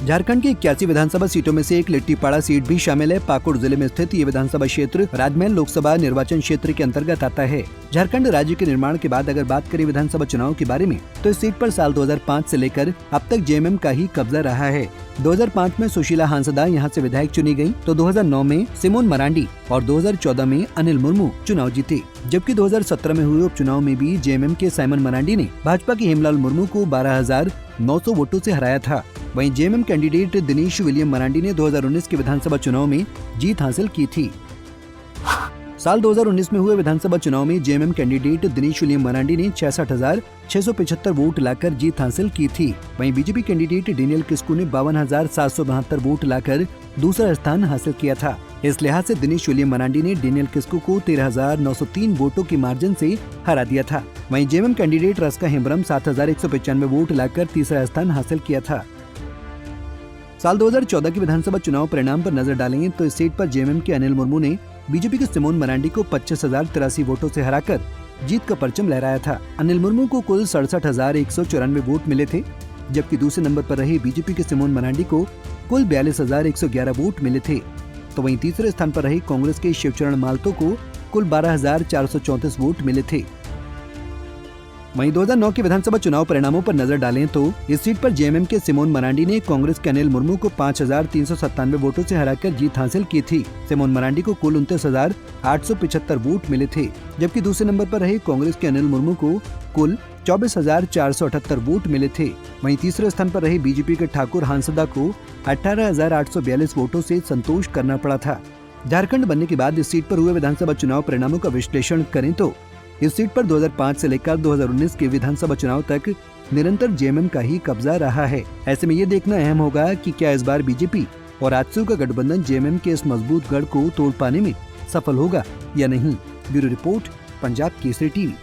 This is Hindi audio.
झारखंड की 81 विधानसभा सीटों में से एक लिट्टीपाड़ा सीट भी शामिल है। पाकुड़ जिले में स्थित ये विधानसभा क्षेत्र राजमहल लोकसभा निर्वाचन क्षेत्र के अंतर्गत आता है। झारखंड राज्य के निर्माण के बाद अगर बात करें विधानसभा चुनाव के बारे में, तो इस सीट पर साल 2005 से लेकर अब तक जेएमएम का ही कब्जा रहा है। 2005 में सुशीला हांसदा यहाँ से विधायक चुनी गयी, तो 2009 में सिमोन मरांडी और 2014 में अनिल मुर्मू चुनाव जीते। जबकि 2017 में हुए उपचुनाव में भी जेएमएम के साइमन मरांडी ने भाजपा के हेमलाल मुर्मू को 12,900 वोटों से हराया था। वहीं JMM candidate Dinesh William Marandi ने 2019 के विधानसभा चुनाव में जीत हासिल की थी। साल 2019 में हुए विधानसभा चुनाव में JMM candidate Dinesh William Marandi ने 66,675 वोट लाकर जीत हासिल की थी। वहीं बीजेपी कैंडिडेट डेनियल किस्कू ने 52,772 वोट लाकर दूसरा स्थान हासिल किया था। इस लिहाज से दिनेश विलियम मरांडी ने डेनियल किस्कू को 13,903 वोटों के मार्जिन से हरा दिया था। वहीं JMM candidate Raska Hembram 7,195 vote लाकर तीसरा स्थान हासिल किया था। साल 2014 के विधानसभा चुनाव परिणाम पर नजर डालेंगे तो इस सीट पर जेएमएम के अनिल मुर्मू ने बीजेपी के सिमोन मरांडी को 25,083 वोटों से हराकर जीत का परचम लहराया था। अनिल मुर्मू को कुल 67,194 वोट मिले थे, जबकि दूसरे नंबर पर रहे बीजेपी के सिमोन मरांडी को कुल 42,111 वोट मिले थे। तो वहीं तीसरे स्थान पर रहे कांग्रेस के शिवचरण मालतो को कुल 12,434 वोट मिले थे। वहीं 2009 के विधानसभा चुनाव परिणामों पर नजर डालें तो इस सीट पर जेएमएम के सिमोन मरांडी ने कांग्रेस के अनिल मुर्मू को 5,397 वोटों से हराकर जीत हासिल की थी। सिमोन मरांडी को कुल 29,875 वोट मिले थे, जबकि दूसरे नंबर पर रहे कांग्रेस के अनिल मुर्मू को कुल 24,478 वोट मिले थे। वहीं तीसरे स्थान पर रहे बीजेपी के ठाकुर हांसदा को 18,842 वोटों से संतोष करना पड़ा था। झारखंड बनने के बाद इस सीट पर हुए विधानसभा चुनाव परिणामों का विश्लेषण करें तो इस सीट पर 2005 से लेकर 2019 के विधानसभा चुनाव तक निरंतर जेएमएम का ही कब्जा रहा है। ऐसे में ये देखना अहम होगा कि क्या इस बार बीजेपी और आजसू का गठबंधन जेएमएम के इस मजबूत गढ़ को तोड़ पाने में सफल होगा या नहीं। Bureau report, Punjab Kesari TV.